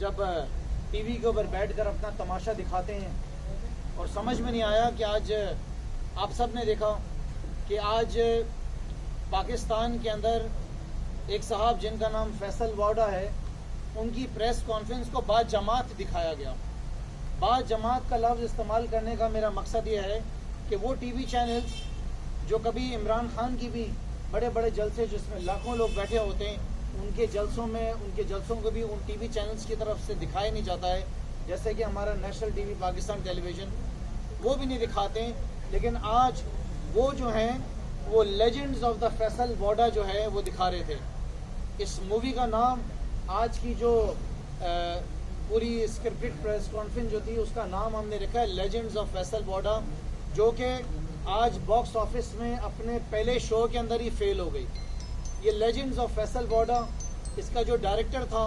जब टीवी के ऊपर बैठकर अपना तमाशा दिखाते हैं। और समझ में नहीं आया कि आज आप सब ने देखा कि आज पाकिस्तान के अंदर एक साहब जिनका नाम फैसल वाडा है, उनकी प्रेस कॉन्फ्रेंस को बाद जमात दिखाया गया। बाद जमात का लफ्ज़ इस्तेमाल करने का मेरा मकसद ये है कि वो टीवी चैनल्स जो कभी इमरान खान की भी बड़े बड़े जलसे जिसमें लाखों लोग बैठे होते हैं, उनके जलसों को भी उन टीवी चैनल्स की तरफ से दिखाया नहीं जाता है। जैसे कि हमारा नेशनल टीवी पाकिस्तान टेलीविज़न, वो भी नहीं दिखाते हैं। लेकिन आज वो जो हैं वो लेजेंड्स ऑफ द फैसल वाडा जो है वो दिखा रहे थे। इस मूवी का नाम, आज की जो पूरी स्क्रिप्टेड प्रेस कॉन्फ्रेंस जो थी उसका नाम हमने रखा है लेजेंड्स ऑफ फैसल वाडा, जो कि आज बॉक्स ऑफिस में अपने पहले शो के अंदर ही फेल हो गई। ये लेजेंड्स ऑफ फैसल वाडा, इसका जो डायरेक्टर था